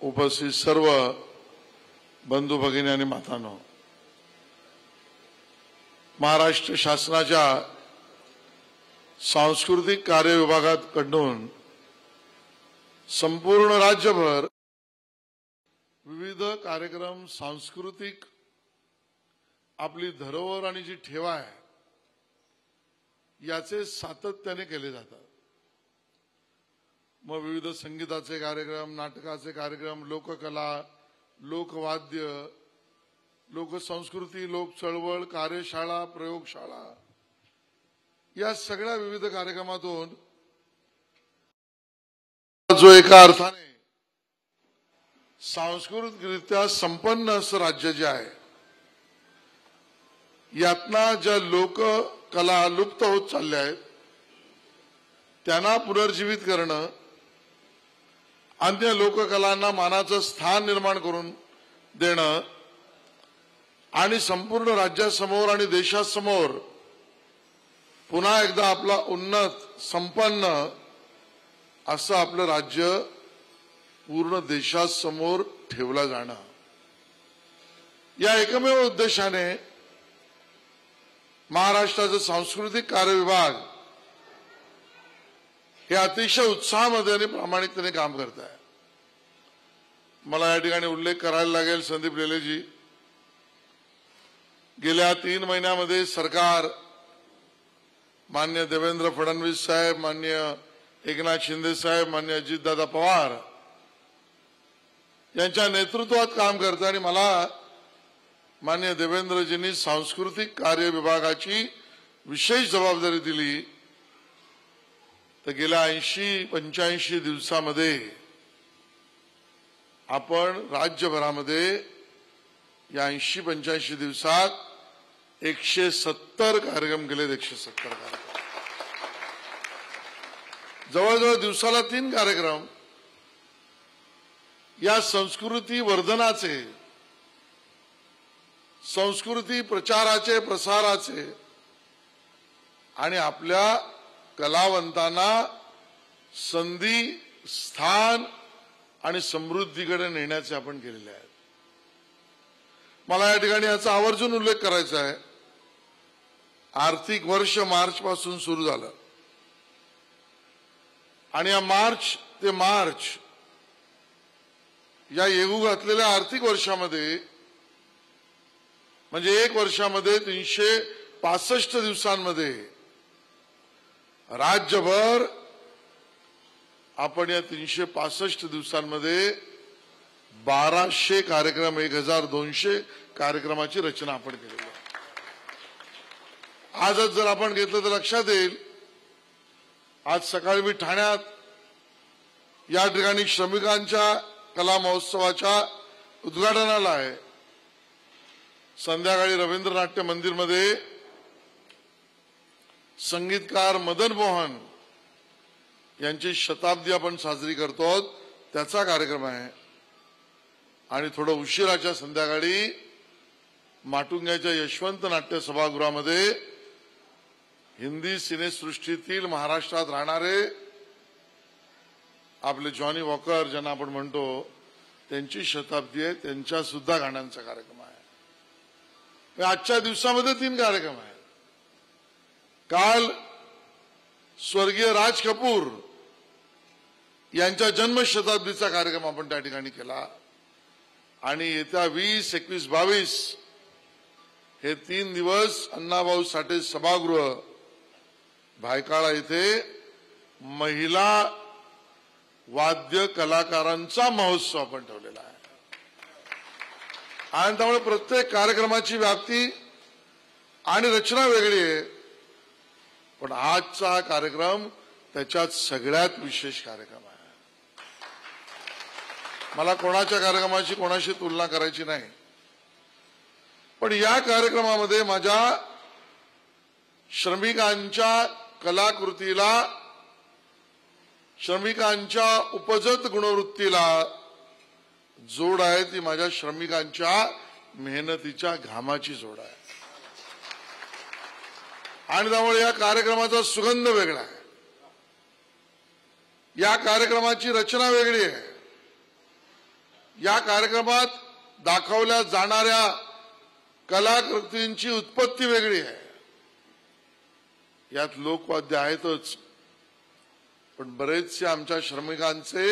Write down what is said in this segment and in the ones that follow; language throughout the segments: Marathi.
उपस्थित सर्व बंधू भगिनी आणि मातांनो, महाराष्ट्र शासनाच्या सांस्कृतिक कार्य विभागाकडून संपूर्ण राज्यभर विविध कार्यक्रम, सांस्कृतिक आपली धरोहर आणि जी ठेवा आहे याचे सातत्याने केले जातात। मग विविध संगीताचे कार्यक्रम, नाटकाचे कार्यक्रम, लोककला, लोकवाद्य, लोकसंस्कृती, लोक चळवळ, कार्यशाळा, प्रयोगशाळा या सगळ्या विविध कार्यक्रमातून जो एका अर्थाने सांस्कृतिकरित्या संपन्न असं राज्य जे आहे, यातना ज्या लोककला लुप्त होत चालल्या आहेत त्यांना पुनर्जीवित करणं, अन्य लोककलांना मानाचं स्थान निर्माण करून देणं आणि संपूर्ण राज्यासमोर आणि देशासमोर पुन्हा एकदा आपला उन्नत, संपन्न असं आपलं राज्य पूर्ण देशासमोर ठेवलं जाणं, या एकमेव उद्देशाने महाराष्ट्राचा सांस्कृतिक कार्य विभाग हे अतिशय उत्साहामध्ये आणि प्रामाणिकतेने काम करत आहे। मला या ठिकाणी उल्लेख करायला लागेल, संदीप लेलेजी, गेल्या 3 महिन्यामध्ये सरकार, माननीय देवेंद्र फडणवीस साहेब, माननीय एकनाथ शिंदे साहेब, माननीय अजितदादा पवार यांच्या नेतृत्वात काम करतं आणि मला माननीय देवेंद्रजींनी सांस्कृतिक कार्य विभागाची विशेष जबाबदारी दिली। तर गेल्या 80-85 दिवसामध्ये आपण राज्यभरामध्ये या 80-85 दिवसात 170 कार्यक्रम केले। 170 कार्यक्रम, जवळजवळ दिवसाला 3 कार्यक्रम या संस्कृती वर्धनाचे, संस्कृती प्रचाराचे, प्रसाराचे आणि आपल्या कलावंतांना संधी, स्थान आणि समृद्धीकडे नेण्याचे आपण केलेले आहेत। मला या ठिकाणी याचा आवर्जून उल्लेख करायचा आहे। आर्थिक वर्ष मार्च पासून सुरू झालं आणि या मार्च ते मार्च या येऊ घातलेल्या आर्थिक वर्षामध्ये, म्हणजे 1 वर्षामध्ये 365 दिवसांमध्ये राज्यभर आपण या 365 दिवसांमध्ये 1200 कार्यक्रम, 1200 कार्यक्रमाची रचना आपण केलेली आहे। आजच जर आपण घेतलं तर लक्षात येईल, आज सकाळी मी ठाण्यात या ठिकाणी श्रमिकांच्या कला महोत्सवाच्या उद्घाटनाला आहे। संध्याकाळी रवींद्र नाट्य मंदिरमध्ये संगीतकार मदन मोहन यांची शताब्दी आपण साजरी करतो, त्याचा कार्यक्रम आहे। आणि थोडं उशिराच्या संध्याकाळी माटुंग्याच्या यशवंत नाट्य सभागृहामध्ये हिंदी सिनेसृष्टीतील महाराष्ट्रात राहणारे आपले जॉनी वॉकर ज्यांना आपण म्हणतो, त्यांची शताब्दी आहे, त्यांच्या सुद्धा गाण्यांचा कार्यक्रम आहे। आजच्या दिवसामध्ये 3 कार्यक्रम आहेत। काल स्वर्गीय राज कपूर यांच्या जन्मशताब्दीचा कार्यक्रम आपण त्या ठिकाणी केला आणि येत्या 20, 21, 22 हे 3 दिवस अण्णाभाऊ साठे सभागृह भायखळा इथे महिला वाद्य कलाकारांचा महोत्सव आपण ठेवलेला आहे। आणि त्यामुळे प्रत्येक कार्यक्रमाची व्याप्ती आणि रचना वेगळी आहे, पण आजचा कार्यक्रम त्याच्यात सगळ्यात विशेष कार्यक्रम आहे। मला कोणाच्या कार्यक्रमाची कोणाशी तुलना करायची नाही, पण या कार्यक्रमामध्ये माझ्या श्रमिकांच्या कलाकृतीला, श्रमिकांच्या उपजत गुणवृत्तीला जोड आहे, ती माझ्या श्रमिकांच्या मेहनतीच्या घामाची जोड आहे। आणि त्यामुळे या कार्यक्रमाचा सुगंध वेगळा आहे, या कार्यक्रमाची रचना वेगळी आहे। या कार्यक्रमात दाखवल्या जाणाऱ्या कलाकृतींची उत्पत्ती वेगळी आहे. यात लोकवाद्य आहेतच, पण बरेचसे आमच्या श्रमिकांचे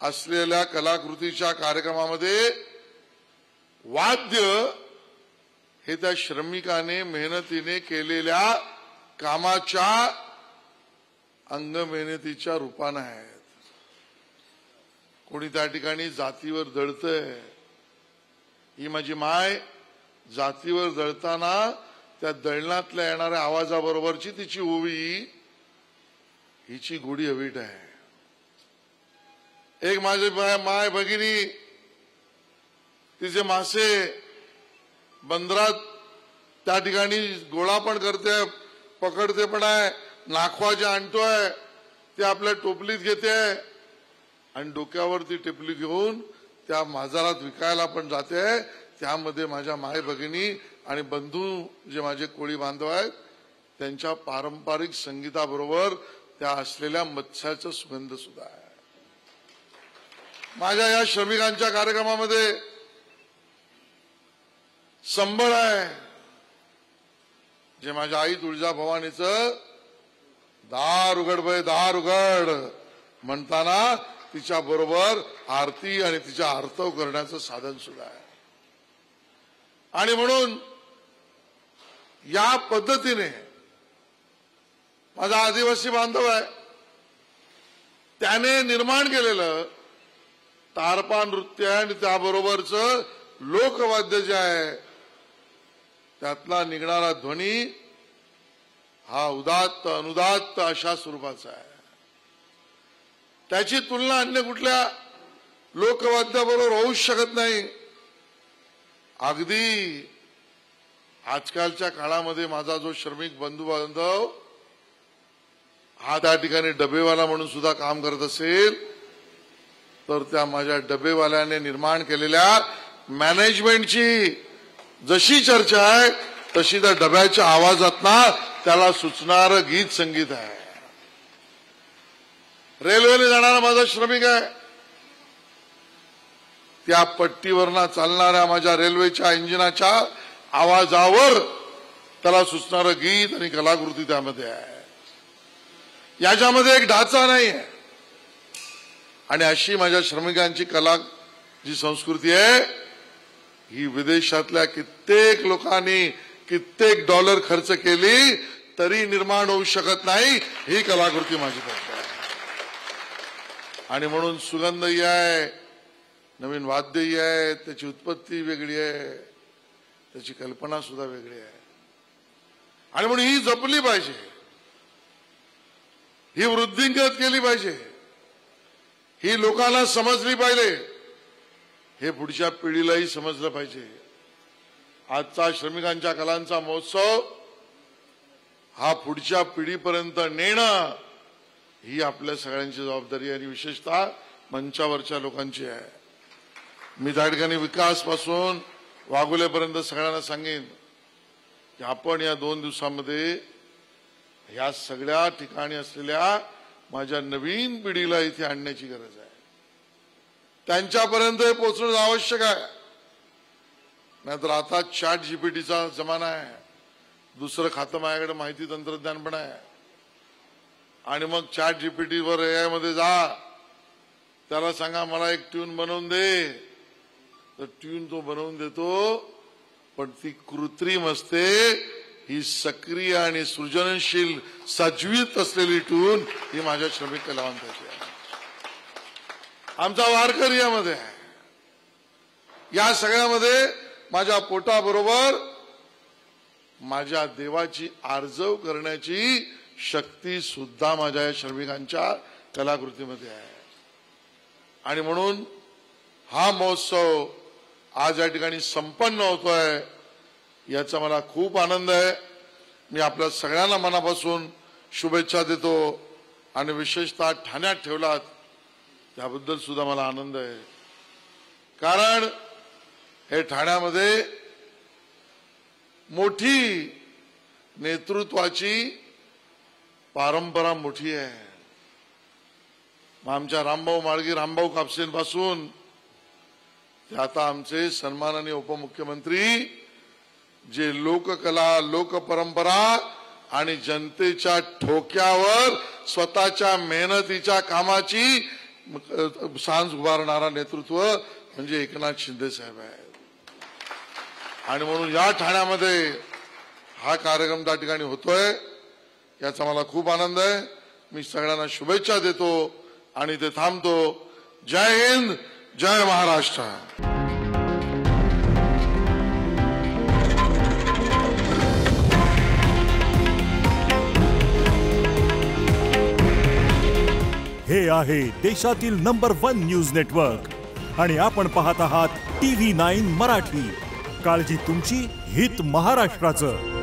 असलेल्या कलाकृतीच्या कार्यक्रमामध्ये वाद्य हे त्या श्रमिकाने मेहनतीने केलेल्या कामाच्या अंगमेहनतीच्या रूपानं आहेत. कोणी त्या ठिकाणी जातीवर दळतंय. ही माझी माय जातीवर दळताना त्या दळणातल्या येणाऱ्या आवाजाबरोबरची तिची ओवी हिची गोडी अवीट आहे. एक माझी माय भगिनी तिचे मासे बंदरात त्या ठिकाणी गोळा पण करते, पकडते पण आहे, नाखवाचे आणतोय, ते आपल्या टोपलीत घेते आणि डोक्यावर ती टिपली घेऊन त्या बाजारात विकायला पण जाते. त्यामध्ये माझ्या माय भगिनी आणि बंधू जे माझे कोळी बांधव आहेत त्यांच्या पारंपरिक संगीताबरोबर त्या असलेल्या मत्स्याचा सुगंध सुद्धा आहे. माझ्या या श्रमिकांच्या कार्यक्रमामध्ये संबळ आहे, जे माझ्या आई तुळजाभवानीचं दार उघड बाई दार उघड म्हणताना तिच्या बरोबर आरती आणि तिच्या आर्तव करण्याचं साधन सुद्धा आहे. आणि म्हणून या पद्धतीने माझा आदिवासी बांधव आहे, त्याने निर्माण केलेलं तारपा नृत्य आणि त्याबरोबरचं लोकवाद्य जे आहे त्यातला निघणारा ध्वनी हा उदात्त अनुदात्त अशा स्वरूपाचा आहे. त्याची तुलना अन्य कुठल्या लोकवाद्याबरोबर होऊच शकत नाही. अगदी आजकालच्या काळामध्ये माझा जो श्रमिक बंधू बांधव हा त्या ठिकाणी डबेवाला म्हणून सुद्धा काम करत असेल तर त्या माझ्या डबेवाल्याने निर्माण केलेल्या मॅनेजमेंटची जशी चर्चा आहे तशी त्या डब्याच्या आवाजातना त्याला सुचणारं गीत संगीत आहे. रेल्वेने जाणारा माझा श्रमिक आहे, त्या पट्टीवरना चालणाऱ्या माझ्या रेल्वेच्या इंजिनाच्या आवाजावर त्याला सुचणारं गीत आणि कलाकृती त्यामध्ये आहे. याच्यामध्ये एक ढाचा नाही आहे. आणि अशी माझ्या श्रमिकांची कला जी संस्कृती आहे ही विदेशातल्या कित्येक लोकांनी कित्येक डॉलर खर्च केली तरी निर्माण होऊ शकत नाही. ही कलाकृती माझी आहे. आणि म्हणून सुगंधही आहे, नवीन वाद्यही आहे, त्याची उत्पत्ती वेगळी आहे, त्याची कल्पना सुद्धा वेगळी आहे. आणि म्हणून ही जपली पाहिजे, ही वृद्धिंगत केली पाहिजे, ही लोकांना समजली पाहिजे, हे पुढच्या पिढीलाही समजलं पाहिजे. आजचा श्रमिकांच्या कलांचा महोत्सव हा पुढच्या पिढीपर्यंत नेणं ही आपल्या सगळ्यांची जबाबदारी आणि विशेषतः मंचावरच्या लोकांची आहे. मी त्या ठिकाणी विकासपासून वाघुलेपर्यंत सगळ्यांना सांगेन की आपण या 2 दिवसांमध्ये ह्या सगळ्या ठिकाणी असलेल्या माझ्या नवीन पिढीला इथे आणण्याची गरज आहे. त्यांच्यापर्यंत पोहोचणं आवश्यक आहे. नाहीतर आता चॅट जीपीटीचा जमाना आहे, दुसरं खातं माझ्याकडे माहिती तंत्रज्ञान पण आहे. आणि मग चॅट जीपीटीवर AI मध्ये जा, त्याला सांगा मला एक ट्यून बनवून दे, तर ट्यून तो बनवून देतो, पण ती कृत्रिम असते. ही सक्रिय आणि सृजनशील सजीवित असलेली ट्यून ही माझ्या श्रमिक कलावंताची आहे. आमचा वारकरी यामध्ये आहे. या सगळ्यामध्ये माझ्या पोटाबरोबर माझ्या देवाची आर्जव करण्याची शक्ती सुद्धा माझ्या या श्रमिकांच्या कलाकृतीमध्ये आहे. आणि म्हणून हा महोत्सव आज या ठिकाणी संपन्न होतोय याचा मला खूप आनंद आहे. मी आपल्या सगळ्यांना मनापासून शुभेच्छा देतो आणि विशेषतः ठाण्यात ठेवलात त्याबद्दल सुद्धा मला आनंद आहे. कारण हे ठाण्यामध्ये मोठी नेतृत्वाची परंपरा मोठी आहे. आमच्या रामभाऊ माळगी, रामभाऊ कापसेंपासून ते आता आमचे सन्माननीय उपमुख्यमंत्री जे लोककला, लोकपरंपरा आणि जनतेच्या ठोक्यावर स्वतःच्या मेहनतीच्या कामाची सांज उभारणारा नेतृत्व म्हणजे एकनाथ शिंदे साहेब आहे. आणि म्हणून या ठाण्यामध्ये हा कार्यक्रम त्या ठिकाणी होतोय, याचा मला खूप आनंद आहे. मी सगळ्यांना शुभेच्छा देतो आणि ते थांबतो. जय हिंद, जय महाराष्ट्र. हे आहे देशातील नंबर 1 न्यूज नेटवर्क आणि आपण पाहत आहात TV9 मराठी. काळजी तुमची, हित महाराष्ट्राचं.